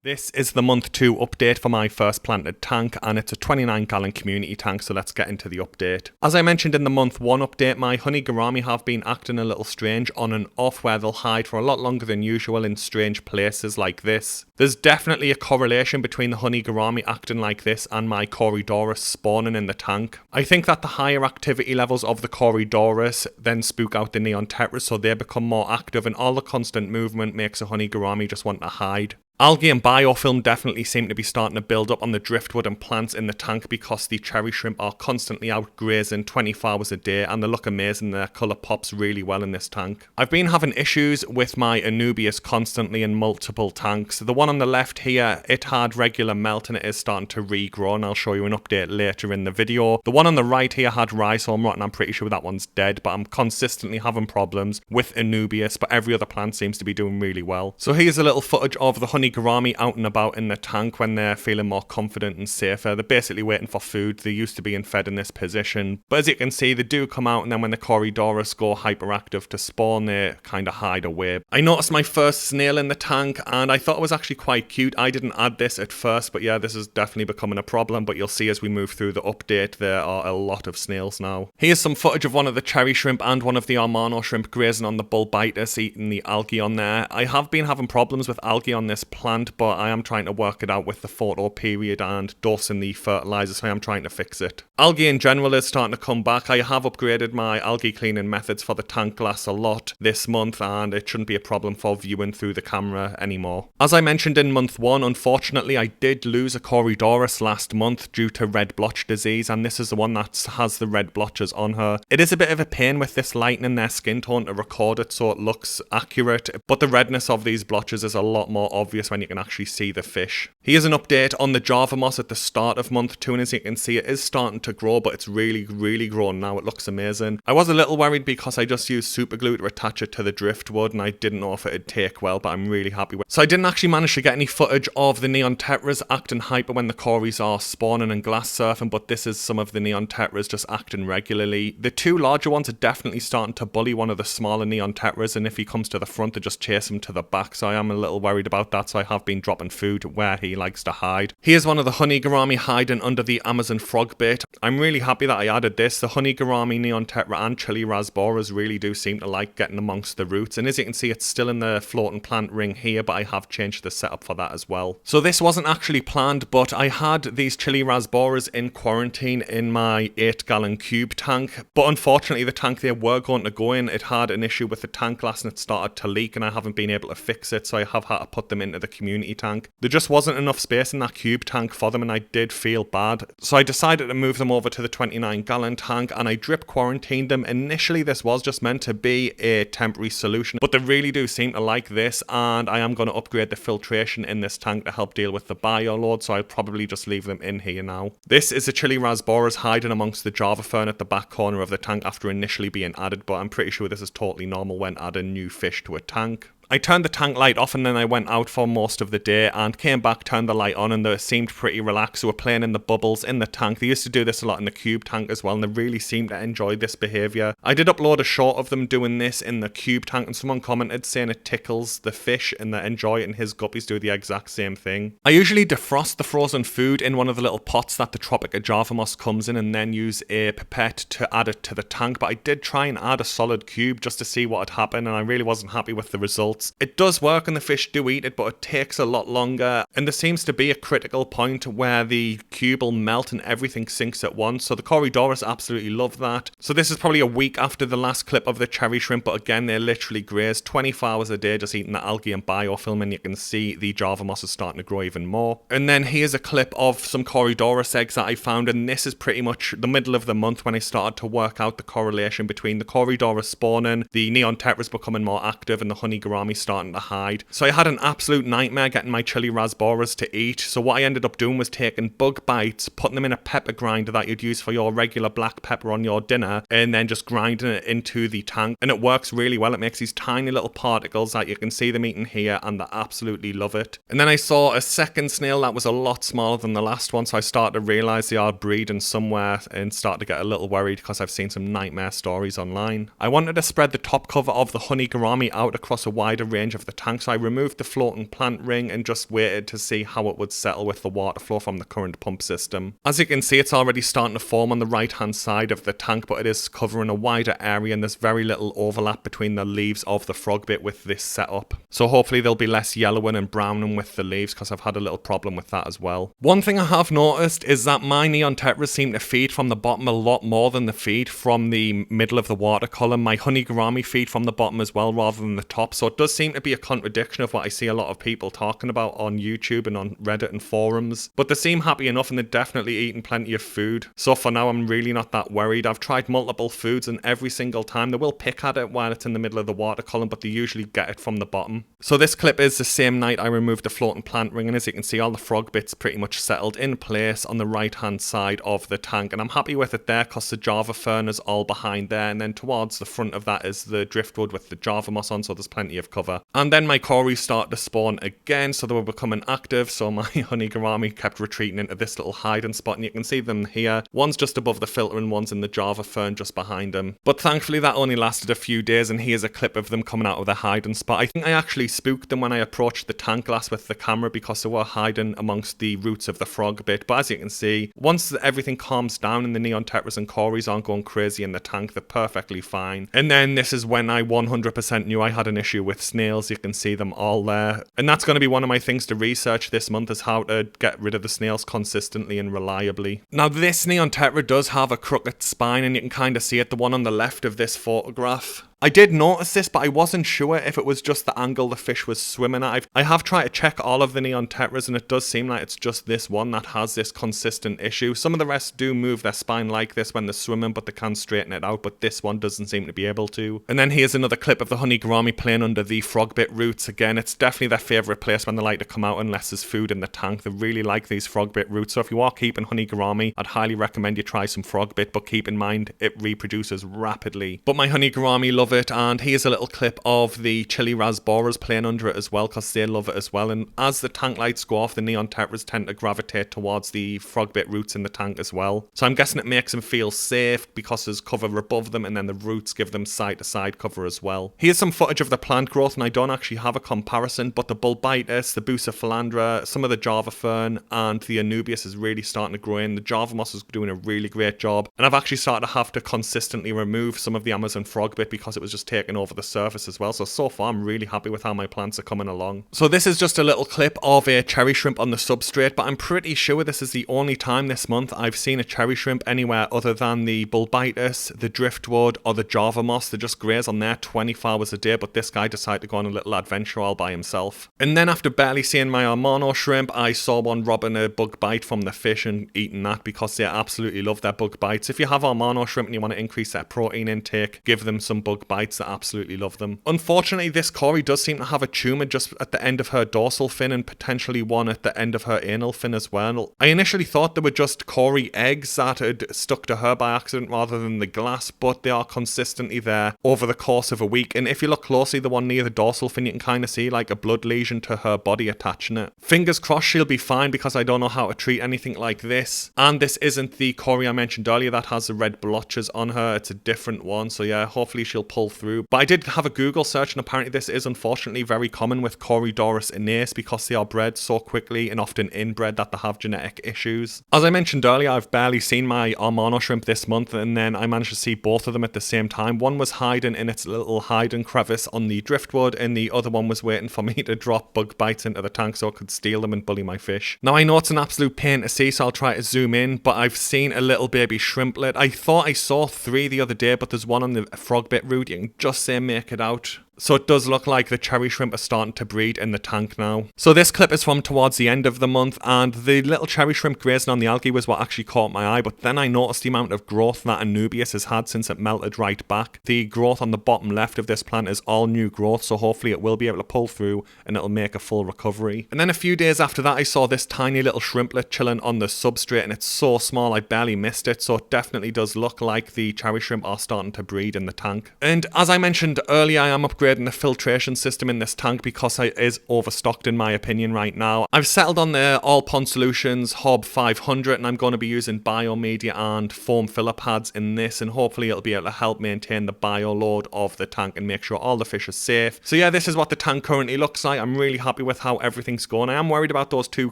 This is the month 2 update for my first planted tank, and it's a 29-gallon community tank, so let's get into the update. As I mentioned in the month 1 update, my honey gourami have been acting a little strange on and off, where they'll hide for a lot longer than usual in strange places like this. There's definitely a correlation between the honey gourami acting like this and my Corydoras spawning in the tank. I think that the higher activity levels of the Corydoras then spook out the neon Tetras, so they become more active, and all the constant movement makes a honey gourami just want to hide. Algae and biofilm definitely seem to be starting to build up on the driftwood and plants in the tank because the cherry shrimp are constantly out grazing 24 hours a day, and they look amazing. Their colour pops really well in this tank. I've been having issues with my Anubias constantly in multiple tanks. The one on the left here, it had regular melt and it is starting to regrow, and I'll show you an update later in the video. The one on the right here had rhizome rot, and I'm pretty sure that one's dead, but I'm consistently having problems with Anubias, but every other plant seems to be doing really well. So here's a little footage of the honey gourami out and about in the tank when they're feeling more confident and safer. They're basically waiting for food. They're used to being fed in this position, but as you can see, they do come out, and then when the Corydoras go hyperactive to spawn, they kind of hide away. I noticed my first snail in the tank, and I thought it was actually quite cute. I didn't add this at first, but yeah, this is definitely becoming a problem, but you'll see as we move through the update, there are a lot of snails now. Here's some footage of one of the cherry shrimp and one of the Amano shrimp grazing on the bulbitis, eating the algae on there. I have been having problems with algae on this plant, but I am trying to work it out with the photo period and dosing the fertilizer, so I am trying to fix it. Algae in general is starting to come back. I have upgraded my algae cleaning methods for the tank glass a lot this month, and it shouldn't be a problem for viewing through the camera anymore. As I mentioned in month 1, unfortunately I did lose a Corydoras last month due to red blotch disease, and this is the one that has the red blotches on her. It is a bit of a pain with this lightening their skin tone to record it so it looks accurate, but the redness of these blotches is a lot more obvious when you can actually see the fish. Here's an update on the Java moss at the start of month 2, and as you can see, it is starting to grow, but it's really grown now. It looks amazing. I was a little worried because I just used super glue to attach it to the driftwood, and I didn't know if it'd take well, but I'm really happy with it. So I didn't actually manage to get any footage of the neon Tetras acting hyper when the Corys are spawning and glass surfing, but this is some of the neon Tetras just acting regularly. The two larger ones are definitely starting to bully one of the smaller neon Tetras, and if he comes to the front, they just chase him to the back, so I am a little worried about that, so I have been dropping food where he likes to hide. Here's one of the honey gourami hiding under the Amazon Frogbit. I'm really happy that I added this. The honey gourami, neon Tetra and chili Rasboras really do seem to like getting amongst the roots, and as you can see, it's still in the floating plant ring here, but I have changed the setup for that as well. So this wasn't actually planned, but I had these chili Rasboras in quarantine in my 8-gallon cube tank, but unfortunately the tank they were going to go in, it had an issue with the tank glass and it started to leak, and I haven't been able to fix it, so I have had to put them into the community tank. There just wasn't enough space in that cube tank for them, and I did feel bad, so I decided to move them over to the 29-gallon tank, and I drip quarantined them. Initially this was just meant to be a temporary solution, but they really do seem to like this, and I am going to upgrade the filtration in this tank to help deal with the bio load, so I'll probably just leave them in here now. This is a chili Rasboras hiding amongst the Java fern at the back corner of the tank after initially being added, but I'm pretty sure this is totally normal when adding new fish to a tank. I turned the tank light off, and then I went out for most of the day and came back, turned the light on, and they seemed pretty relaxed. They were playing in the bubbles in the tank. They used to do this a lot in the cube tank as well, and they really seemed to enjoy this behaviour. I did upload a shot of them doing this in the cube tank, and someone commented saying it tickles the fish and they enjoy it, and his guppies do the exact same thing. I usually defrost the frozen food in one of the little pots that the tropic of Java moss comes in, and then use a pipette to add it to the tank, but I did try and add a solid cube just to see what had happened, and I really wasn't happy with the results. It does work and the fish do eat it, but it takes a lot longer, and there seems to be a critical point where the cube will melt and everything sinks at once, so the Corydoras absolutely love that. So this is probably a week after the last clip of the cherry shrimp, but again, they literally graze 24 hours a day just eating the algae and biofilm, and you can see the Java moss is starting to grow even more. And then here's a clip of some Corydoras eggs that I found, and this is pretty much the middle of the month when I started to work out the correlation between the Corydoras spawning, the neon Tetras becoming more active, and the honey gourami starting to hide. So I had an absolute nightmare getting my chili Rasboras to eat, so what I ended up doing was taking bug bites, putting them in a pepper grinder that you'd use for your regular black pepper on your dinner, and then just grinding it into the tank, and it works really well. It makes these tiny little particles that you can see them eating here, and they absolutely love it. And then I saw a second snail that was a lot smaller than the last one, so I started to realise they are breeding somewhere and started to get a little worried because I've seen some nightmare stories online. I wanted to spread the top cover of the honey gourami out across a wider wider range of the tank. So I removed the floating plant ring and just waited to see how it would settle with the water flow from the current pump system. As you can see, it's already starting to form on the right hand side of the tank, but it is covering a wider area and there's very little overlap between the leaves of the Frogbit with this setup. So hopefully there'll be less yellowing and browning with the leaves, because I've had a little problem with that as well. One thing I have noticed is that my neon tetras seem to feed from the bottom a lot more than the feed from the middle of the water column. My honey gourami feed from the bottom as well rather than the top, so it does seem to be a contradiction of what I see a lot of people talking about on YouTube and on Reddit and forums. But they seem happy enough and they're definitely eating plenty of food. So for now I'm really not that worried. I've tried multiple foods and every single time they will pick at it while it's in the middle of the water column, but they usually get it from the bottom. So this clip is the same night I removed the floating plant ring, and as you can see all the frog bits pretty much settled in place on the right hand side of the tank, and I'm happy with it there because the Java fern is all behind there, and then towards the front of that is the driftwood with the Java moss on, so there's plenty of cover. And then my cories start to spawn again, so they were becoming active, so my honey gourami kept retreating into this little hiding spot, and you can see them here. One's just above the filter and one's in the Java fern just behind them. But thankfully that only lasted a few days, and here's a clip of them coming out of the hiding spot. I think I actually spooked them when I approached the tank glass with the camera because they were hiding amongst the roots of the frog bit. But as you can see, once everything calms down and the neon tetras and cories aren't going crazy in the tank, they're perfectly fine. And then this is when I 100% knew I had an issue with snails. You can see them all there. And that's going to be one of my things to research this month, is how to get rid of the snails consistently and reliably. Now this neon tetra does have a crooked spine, and you can kind of see it, the one on the left of this photograph. I did notice this, but I wasn't sure if it was just the angle the fish was swimming at. I have tried to check all of the neon tetras, and it does seem like it's just this one that has this consistent issue. Some of the rest do move their spine like this when they're swimming, but they can straighten it out, but this one doesn't seem to be able to. And then here's another clip of the honey gourami playing under the frogbit roots. Again, it's definitely their favourite place when they like to come out unless there's food in the tank. They really like these frogbit roots, so if you are keeping honey gourami, I'd highly recommend you try some frogbit, but keep in mind it reproduces rapidly. But my honey gourami love it, and here's a little clip of the chili rasboras playing under it as well, because they love it as well. And as the tank lights go off, the neon tetras tend to gravitate towards the frogbit roots in the tank as well. So I'm guessing it makes them feel safe because there's cover above them, and then the roots give them side-to-side cover as well. Here's some footage of the plant growth, and I don't actually have a comparison, but the bulbitis, the bucephalandra, some of the Java fern, and the Anubias is really starting to grow in. The Java moss is doing a really great job, and I've actually started to have to consistently remove some of the Amazon frogbit because it was just taking over the surface as well. So far I'm really happy with how my plants are coming along. So this is just a little clip of a cherry shrimp on the substrate, but I'm pretty sure this is the only time this month I've seen a cherry shrimp anywhere other than the bulbitis, the driftwood, or the Java moss. They just graze on there 24 hours a day, but this guy decided to go on a little adventure all by himself. And then after barely seeing my Amano shrimp, I saw one robbing a bug bite from the fish and eating that because they absolutely love their bug bites. If you have Amano shrimp and you want to increase their protein intake, give them some bug bites. That absolutely love them. Unfortunately, this cory does seem to have a tumour just at the end of her dorsal fin and potentially one at the end of her anal fin as well. I initially thought they were just cory eggs that had stuck to her by accident rather than the glass, but they are consistently there over the course of a week. And if you look closely, the one near the dorsal fin, you can kind of see like a blood lesion to her body attaching it. Fingers crossed she'll be fine, because I don't know how to treat anything like this. And this isn't the cory I mentioned earlier that has the red blotches on her. It's a different one. So yeah, hopefully she'll pull through. But I did have a Google search, and apparently this is unfortunately very common with Corydoras Eggs because they are bred so quickly and often inbred that they have genetic issues. As I mentioned earlier, I've barely seen my Amano shrimp this month, and then I managed to see both of them at the same time. One was hiding in its little hiding crevice on the driftwood, and the other one was waiting for me to drop bug bites into the tank so I could steal them and bully my fish. Now I know it's an absolute pain to see, so I'll try to zoom in, but I've seen a little baby shrimplet. I thought I saw 3 the other day, but there's one on the frogbit root. You can just say make it out. So it does look like the cherry shrimp are starting to breed in the tank now. So this clip is from towards the end of the month, and the little cherry shrimp grazing on the algae was what actually caught my eye, but then I noticed the amount of growth that Anubias has had since it melted right back. The growth on the bottom left of this plant is all new growth, so hopefully it will be able to pull through and it'll make a full recovery. And then a few days after that I saw this tiny little shrimplet chilling on the substrate, and it's so small I barely missed it, so it definitely does look like the cherry shrimp are starting to breed in the tank. And as I mentioned earlier, I am upgrading upgrading the filtration system in this tank because it is overstocked in my opinion right now. I've settled on the All Pond Solutions Hob 500 and I'm going to be using biomedia and foam filler pads in this, and hopefully it'll be able to help maintain the bio load of the tank and make sure all the fish are safe. So yeah, this is what the tank currently looks like. I'm really happy with how everything's going. I am worried about those two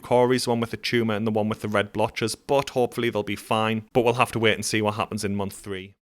cories, the one with the tumour and the one with the red blotches, but hopefully they'll be fine. But we'll have to wait and see what happens in month 3.